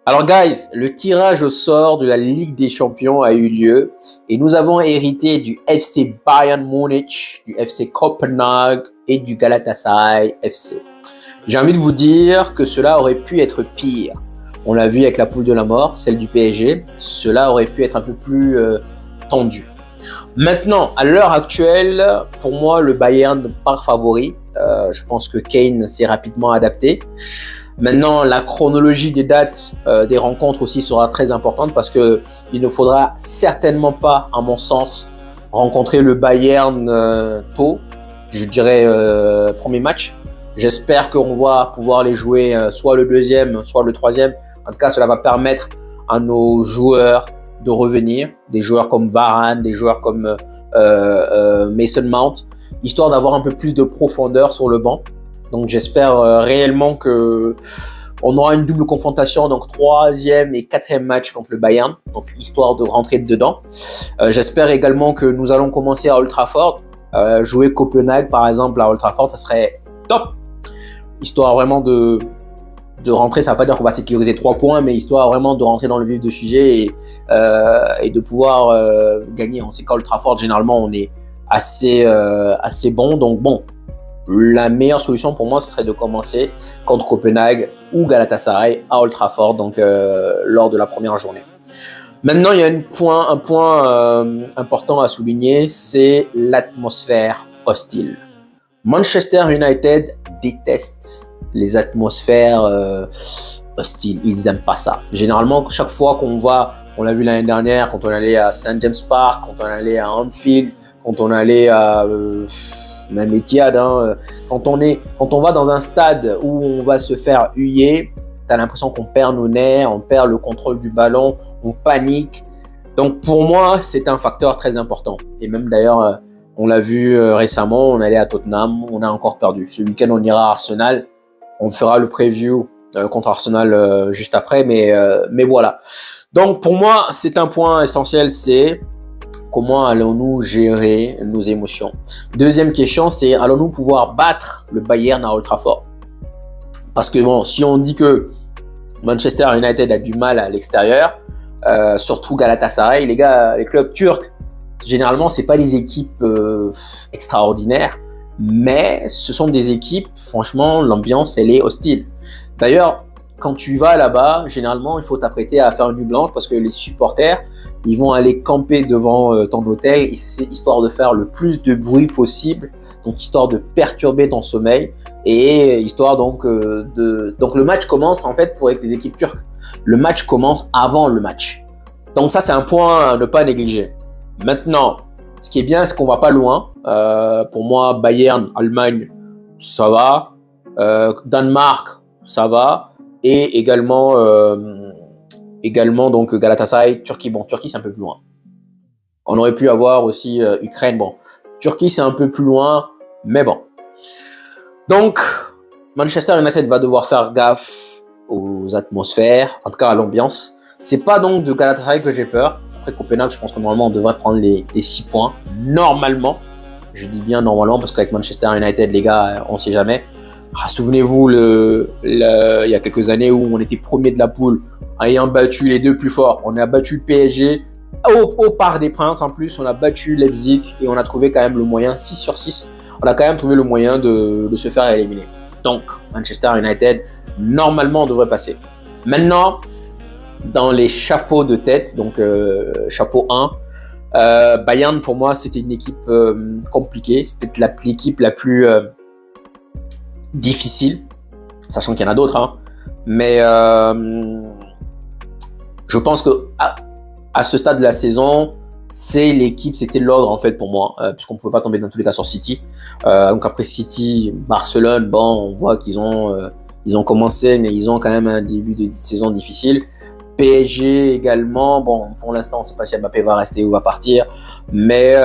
Alors guys, le tirage au sort de la Ligue des Champions a eu lieu et nous avons hérité du FC Bayern Munich, du FC Copenhague et du Galatasaray FC. J'ai envie de vous dire que cela aurait pu être pire. On l'a vu avec la poule de la mort, celle du PSG, cela aurait pu être un peu plus tendu. Maintenant, à l'heure actuelle, pour moi, le Bayern part favori. Je pense que Kane s'est rapidement adapté. Maintenant, la chronologie des dates des rencontres aussi sera très importante parce que il ne faudra certainement pas, à mon sens, rencontrer le Bayern tôt. Je dirais premier match. J'espère qu'on va pouvoir les jouer soit le deuxième, soit le troisième. En tout cas, cela va permettre à nos joueurs de revenir, des joueurs comme Varane, des joueurs comme Mason Mount, histoire d'avoir un peu plus de profondeur sur le banc. Donc j'espère réellement que on aura une double confrontation, donc troisième et quatrième match contre le Bayern, donc histoire de rentrer dedans. J'espère également que nous allons commencer à Old Trafford, jouer Copenhague par exemple à Old Trafford, ça serait top, histoire vraiment de rentrer. Ça ne veut pas dire qu'on va sécuriser 3 points, mais histoire vraiment de rentrer dans le vif du sujet et de pouvoir gagner. On sait qu'à Old Trafford généralement on est assez bon, donc bon. La meilleure solution pour moi, ce serait de commencer contre Copenhague ou Galatasaray à Old Trafford, donc lors de la première journée. Maintenant, il y a un point important à souligner, c'est l'atmosphère hostile. Manchester United déteste les atmosphères hostiles, ils n'aiment pas ça. Généralement, chaque fois qu'on va, on l'a vu l'année dernière, quand on allait à St. James Park, quand on allait à Anfield, quand on allait à... même Etihad, quand on va dans un stade où on va se faire huer, t'as l'impression qu'on perd nos nerfs, on perd le contrôle du ballon, on panique. Donc pour moi, c'est un facteur très important. Et même d'ailleurs, on l'a vu récemment, on allait à Tottenham, on a encore perdu. Ce week-end, on ira à Arsenal, on fera le preview contre Arsenal juste après, mais voilà. Donc pour moi, c'est un point essentiel, c'est comment allons-nous gérer nos émotions? Deuxième question, c'est allons-nous pouvoir battre le Bayern à Old Trafford? Parce que bon, si on dit que Manchester United a du mal à l'extérieur, surtout Galatasaray, les gars, les clubs turcs, généralement, c'est pas des équipes extraordinaires, mais ce sont des équipes, franchement, l'ambiance, elle est hostile. D'ailleurs, quand tu vas là-bas, généralement, il faut t'apprêter à faire une nuit blanche parce que les supporters, ils vont aller camper devant ton hôtel, histoire de faire le plus de bruit possible, donc histoire de perturber ton sommeil et histoire donc donc le match commence en fait pour avec les équipes turques. Le match commence avant le match. Donc ça c'est un point à ne pas négliger. Maintenant, ce qui est bien, c'est qu'on va pas loin. Pour moi, Bayern, Allemagne, ça va. Danemark, ça va. Et également donc Galatasaray, Turquie. Bon, Turquie, c'est un peu plus loin. On aurait pu avoir aussi Ukraine. Bon, Turquie, c'est un peu plus loin, mais bon. Donc, Manchester United va devoir faire gaffe aux atmosphères, en tout cas à l'ambiance. C'est pas donc de Galatasaray que j'ai peur. Après Copenhague, je pense que normalement, on devrait prendre les 6 points. Normalement. Je dis bien normalement, parce qu'avec Manchester United, les gars, on sait jamais. Souvenez-vous, il y a quelques années où on était premier de la poule, ayant battu les deux plus forts. On a battu le PSG au Parc des Princes en plus, on a battu Leipzig et on a trouvé quand même le moyen, 6 sur 6, on a quand même trouvé le moyen de se faire éliminer. Donc, Manchester United, normalement, on devrait passer. Maintenant, dans les chapeaux de tête, donc chapeau 1, Bayern, pour moi, c'était une équipe compliquée. C'était l'équipe la plus difficile, sachant qu'il y en a d'autres, mais je pense que à ce stade de la saison, c'était l'ogre en fait pour moi, puisqu'on ne pouvait pas tomber dans tous les cas sur City. Donc après City, Barcelone, bon, on voit qu'ils ont commencé, mais ils ont quand même un début de saison difficile. PSG également, bon, pour l'instant, on ne sait pas si Mbappé va rester ou va partir, mais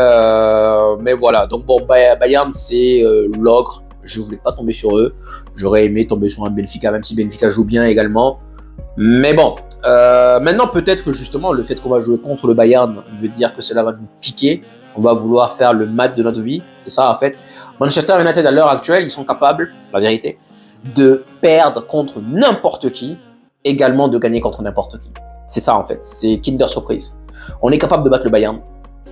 voilà. Donc bon, Bayern, c'est l'ogre. Je voulais pas tomber sur eux. J'aurais aimé tomber sur un Benfica, même si Benfica joue bien également. Mais bon, maintenant peut-être que justement le fait qu'on va jouer contre le Bayern veut dire que cela va nous piquer. On va vouloir faire le match de notre vie. C'est ça en fait. Manchester United à l'heure actuelle, ils sont capables, la vérité, de perdre contre n'importe qui. également de gagner contre n'importe qui. C'est ça en fait, c'est Kinder Surprise. On est capable de battre le Bayern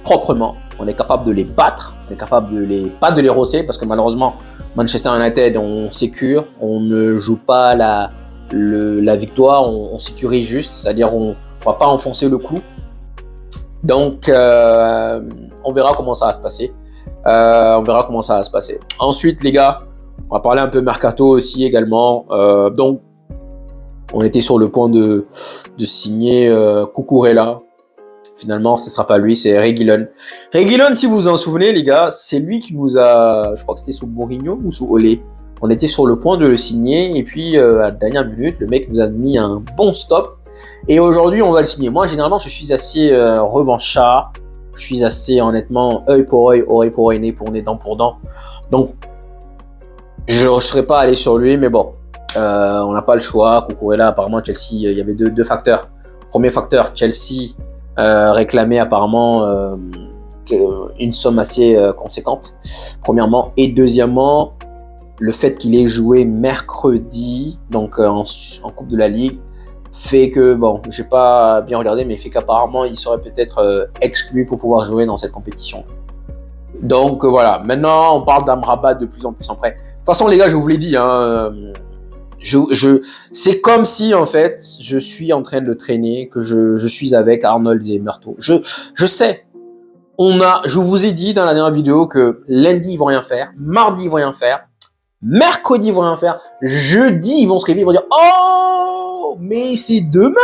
proprement, on est capable de les battre, on est capable de pas de les rosser parce que malheureusement Manchester United on sécure, on ne joue pas la victoire, on sécurise juste, c'est-à-dire on va pas enfoncer le clou. Donc on verra comment ça va se passer. Ensuite les gars, on va parler un peu mercato aussi également. Donc on était sur le point de signer Cucurella. Finalement, ce sera pas lui, c'est Reguilón. Reguilón, si vous vous en souvenez, les gars, c'est lui qui nous a, je crois que c'était sous Mourinho ou sous Olé. On était sur le point de le signer et puis à la dernière minute, le mec nous a mis un bon stop. Et aujourd'hui, on va le signer. Moi, généralement, je suis assez revanchard. Je suis assez, honnêtement, œil pour œil, oreille pour oreille, nez pour nez, dent pour dent. Donc, je ne serais pas allé sur lui, mais bon, on n'a pas le choix. Cucurella, apparemment, Chelsea, il y avait deux facteurs. Premier facteur, Chelsea réclamait apparemment une somme assez conséquente, premièrement. Et deuxièmement, le fait qu'il ait joué mercredi, donc en Coupe de la Ligue, fait que, bon, j'ai pas bien regardé, mais fait qu'apparemment, il serait peut-être exclu pour pouvoir jouer dans cette compétition. Donc voilà, maintenant, on parle d'Amrabat de plus en plus en prêt. De toute façon, les gars, je vous l'ai dit, hein, c'est comme si, en fait, je suis en train de traîner, que je suis avec Arnold et Murto. Je sais, je vous ai dit dans la dernière vidéo que lundi, ils vont rien faire, mardi, ils vont rien faire, mercredi, ils vont rien faire, jeudi, ils vont se réveiller, ils vont dire « Oh, mais c'est demain,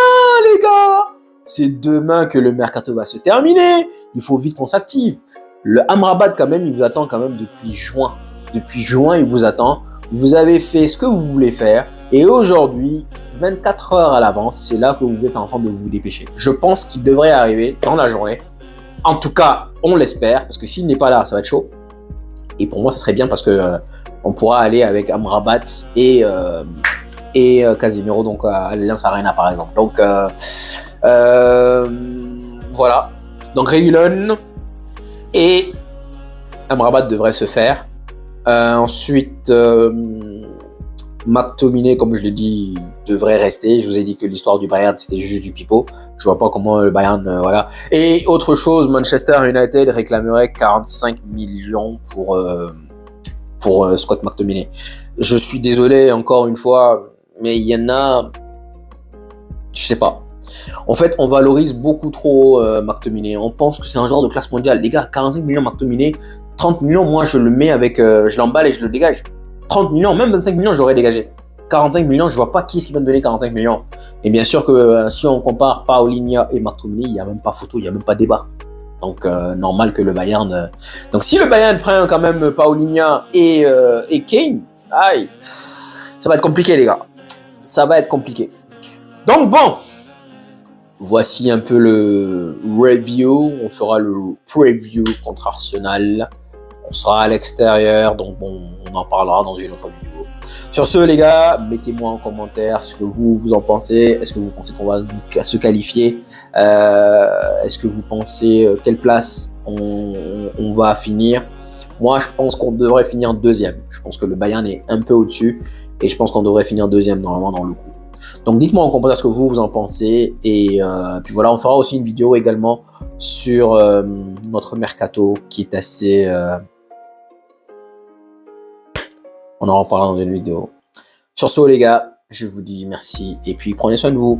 les gars! C'est demain que le mercato va se terminer, il faut vite qu'on s'active. » Le Amrabat, quand même, il vous attend quand même depuis juin. Depuis juin, il vous attend. Vous avez fait ce que vous voulez faire. Et aujourd'hui, 24 heures à l'avance, c'est là que vous êtes en train de vous dépêcher. Je pense qu'il devrait arriver dans la journée. En tout cas, on l'espère, parce que s'il n'est pas là, ça va être chaud. Et pour moi, ça serait bien parce que on pourra aller avec Amrabat et Casemiro, donc à l'Allianz Arena par exemple. Donc voilà. Donc Reguilón et Amrabat devrait se faire. Ensuite, McTominay, comme je l'ai dit, devrait rester. Je vous ai dit que l'histoire du Bayern, c'était juste du pipeau. Je vois pas comment le Bayern, voilà. Et autre chose, Manchester United réclamerait 45 millions pour Scott McTominay. Je suis désolé encore une fois, mais il y en a, je sais pas. En fait, on valorise beaucoup trop McTominay. On pense que c'est un joueur de classe mondiale. Les gars, 45 millions McTominay, 30 millions, moi je le mets avec, je l'emballe et je le dégage. 30 millions, même 25 millions, je l'aurais dégagé. 45 millions, je vois pas qui est-ce qui va me donner 45 millions. Et bien sûr que si on compare Paulinho et McTominay, il n'y a même pas photo, il n'y a même pas débat. Donc normal que le Bayern. Donc si le Bayern prend quand même Paulinho et Kane, aïe, ça va être compliqué les gars. Ça va être compliqué. Donc bon, voici un peu le review. On fera le preview contre Arsenal. On sera à l'extérieur, donc bon, on en parlera dans une autre vidéo. Sur ce, les gars, mettez-moi en commentaire ce que vous en pensez. Est-ce que vous pensez qu'on va se qualifier? Est-ce que vous pensez quelle place on va finir? Moi, je pense qu'on devrait finir deuxième. Je pense que le Bayern est un peu au-dessus et je pense qu'on devrait finir deuxième normalement dans le coup. Donc, dites-moi en commentaire ce que vous en pensez. Et puis voilà, on fera aussi une vidéo également sur notre mercato qui est assez... on en reparlera dans une vidéo. Sur ce, les gars, je vous dis merci et puis prenez soin de vous.